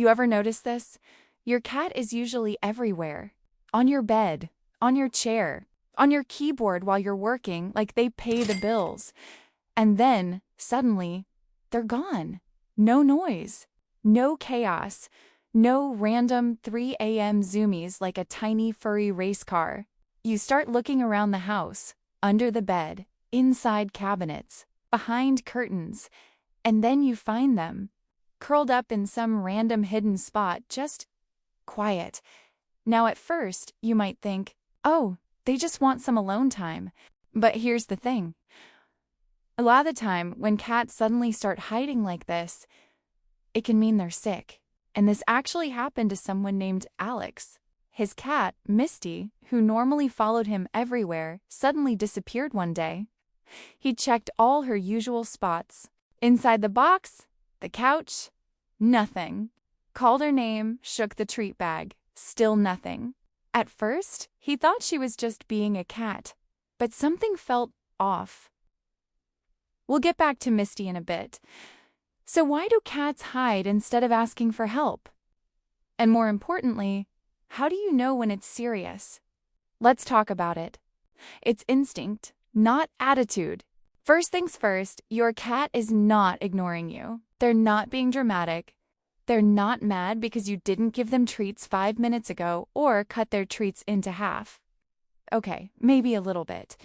You ever notice this? Your cat is usually everywhere. On your bed, on your chair, on your keyboard while you're working, like they pay the bills. And then, suddenly, they're gone. No noise, no chaos, no random 3 a.m. zoomies like a tiny furry race car. You start looking around the house, under the bed, inside cabinets, behind curtains, and then you find them, curled up in some random hidden spot, just quiet. Now at first, you might think, oh, they just want some alone time. But here's the thing. A lot of the time, when cats suddenly start hiding like this, it can mean they're sick. And this actually happened to someone named Alex. His cat, Misty, who normally followed him everywhere, suddenly disappeared one day. He checked all her usual spots. Inside the box, the couch, nothing. Called her name, shook the treat bag, still nothing. At first, he thought she was just being a cat, but something felt off. We'll get back to Misty in a bit. So why do cats hide instead of asking for help? And more importantly, how do you know when it's serious? Let's talk about it. It's instinct, not attitude. First things first, your cat is not ignoring you. They're not being dramatic. They're not mad because you didn't give them treats 5 minutes ago or cut their treats into half. Okay, maybe a little bit.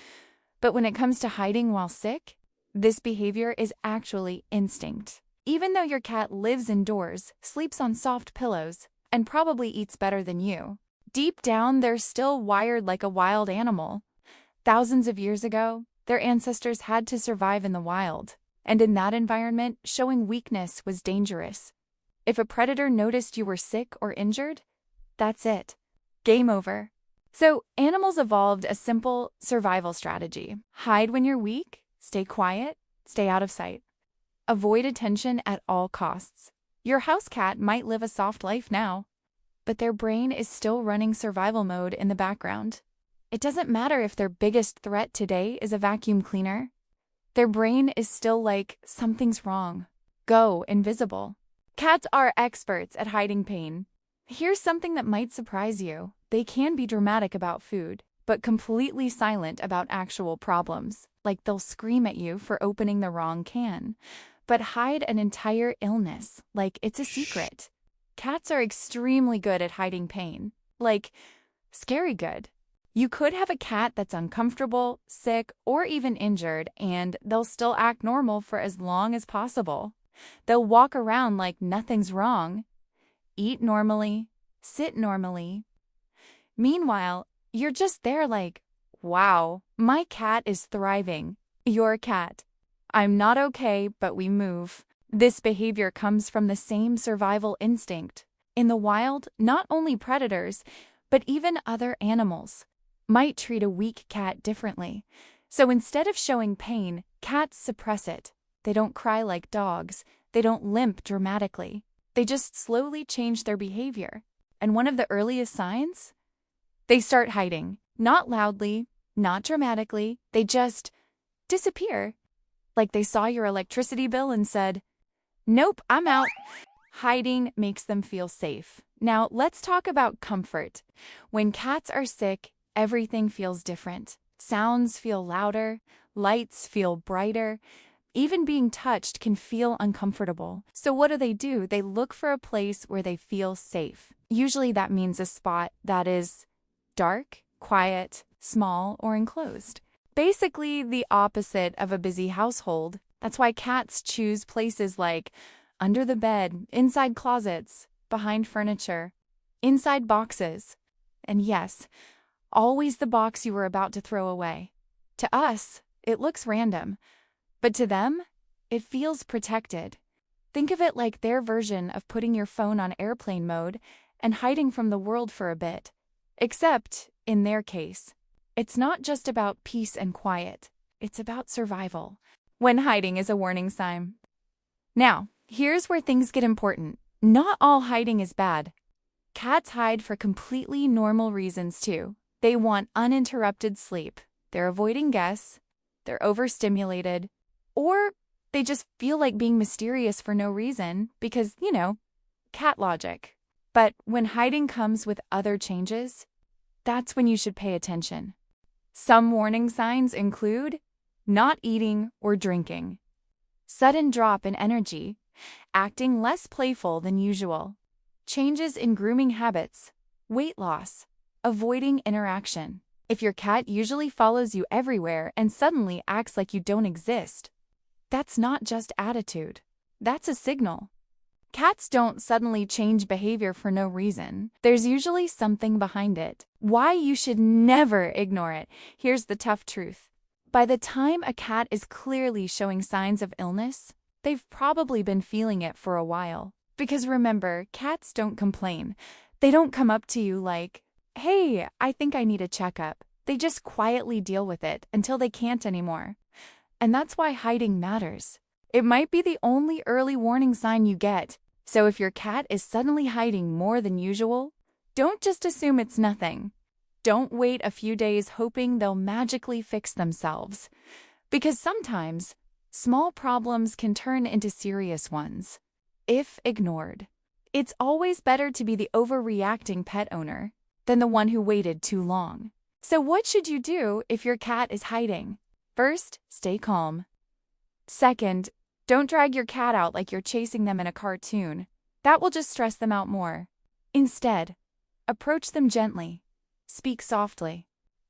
But when it comes to hiding while sick, this behavior is actually instinct. Even though your cat lives indoors, sleeps on soft pillows, and probably eats better than you, deep down they're still wired like a wild animal. Thousands of years ago, their ancestors had to survive in the wild, and in that environment, showing weakness was dangerous. If a predator noticed you were sick or injured, that's it. Game over. So animals evolved a simple survival strategy. Hide when you're weak, stay quiet, stay out of sight. Avoid attention at all costs. Your house cat might live a soft life now, but their brain is still running survival mode in the background. It doesn't matter if their biggest threat today is a vacuum cleaner. Their brain is still like, something's wrong. Go invisible. Cats are experts at hiding pain. Here's something that might surprise you. They can be dramatic about food, but completely silent about actual problems. Like they'll scream at you for opening the wrong can, but hide an entire illness like it's a secret. Cats are extremely good at hiding pain. Like, scary good. You could have a cat that's uncomfortable, sick, or even injured, and they'll still act normal for as long as possible. They'll walk around like nothing's wrong, eat normally, sit normally. Meanwhile, you're just there like, wow, my cat is thriving. Your cat. I'm not okay, but we move. This behavior comes from the same survival instinct. In the wild, not only predators, but even other animals might treat a weak cat differently. So instead of showing pain, cats suppress it. They don't cry like dogs. They don't limp dramatically. They just slowly change their behavior. And one of the earliest signs? They start hiding. Not loudly, not dramatically. They just disappear. Like they saw your electricity bill and said, nope, I'm out. Hiding makes them feel safe. Now, let's talk about comfort. When cats are sick, everything feels different. Sounds feel louder, lights feel brighter. Even being touched can feel uncomfortable. So what do? They look for a place where they feel safe. Usually that means a spot that is dark, quiet, small, or enclosed. Basically the opposite of a busy household. That's why cats choose places like under the bed, inside closets, behind furniture, inside boxes. And yes, always the box you were about to throw away. To us, it looks random, but to them, it feels protected. Think of it like their version of putting your phone on airplane mode and hiding from the world for a bit. Except, in their case, it's not just about peace and quiet. It's about survival. When hiding is a warning sign. Now, here's where things get important. Not all hiding is bad. Cats hide for completely normal reasons too. They want uninterrupted sleep. They're avoiding guests. They're overstimulated. Or they just feel like being mysterious for no reason because, cat logic. But when hiding comes with other changes, that's when you should pay attention. Some warning signs include not eating or drinking, sudden drop in energy, acting less playful than usual, changes in grooming habits, weight loss, avoiding interaction. If your cat usually follows you everywhere and suddenly acts like you don't exist, that's not just attitude. That's a signal. Cats don't suddenly change behavior for no reason. There's usually something behind it. Why you should never ignore it. Here's the tough truth. By the time a cat is clearly showing signs of illness, they've probably been feeling it for a while. Because remember, cats don't complain. They don't come up to you like, "Hey, I think I need a checkup." They just quietly deal with it until they can't anymore. And that's why hiding matters. It might be the only early warning sign you get. So if your cat is suddenly hiding more than usual, don't just assume it's nothing. Don't wait a few days hoping they'll magically fix themselves. Because sometimes, small problems can turn into serious ones, if ignored. It's always better to be the overreacting pet owner than the one who waited too long. So what should you do if your cat is hiding? First, stay calm. Second, don't drag your cat out like you're chasing them in a cartoon. That will just stress them out more. Instead, approach them gently. Speak softly.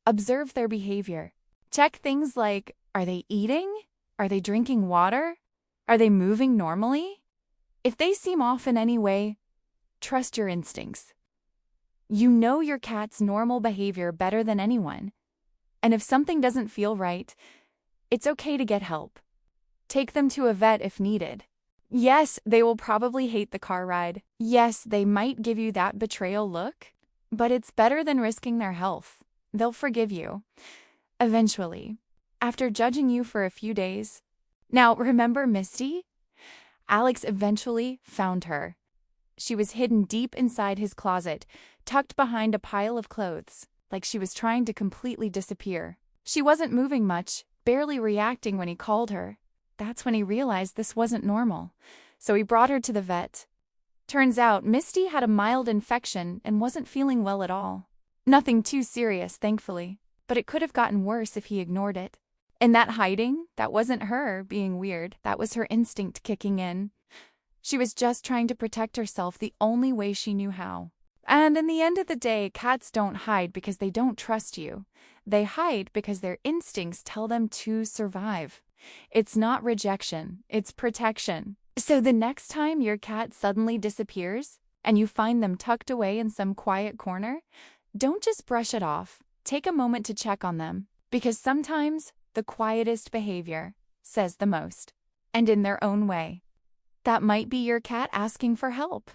Observe their behavior. Check things like, are they eating? Are they drinking water? Are they moving normally? If they seem off in any way, trust your instincts. You know your cat's normal behavior better than anyone. And if something doesn't feel right, it's okay to get help. Take them to a vet if needed. Yes, they will probably hate the car ride. Yes, they might give you that betrayal look. But it's better than risking their health. They'll forgive you. Eventually. After judging you for a few days. Now, remember Misty? Alex eventually found her. She was hidden deep inside his closet, tucked behind a pile of clothes, like she was trying to completely disappear. She wasn't moving much, barely reacting when he called her. That's when he realized this wasn't normal, so he brought her to the vet. Turns out Misty had a mild infection and wasn't feeling well at all. Nothing too serious, thankfully, but it could have gotten worse if he ignored it. And that hiding, that wasn't her being weird, that was her instinct kicking in. She was just trying to protect herself the only way she knew how. And in the end of the day, cats don't hide because they don't trust you. They hide because their instincts tell them to survive. It's not rejection, it's protection. So the next time your cat suddenly disappears and you find them tucked away in some quiet corner, don't just brush it off. Take a moment to check on them, because sometimes the quietest behavior says the most, and in their own way. That might be your cat asking for help.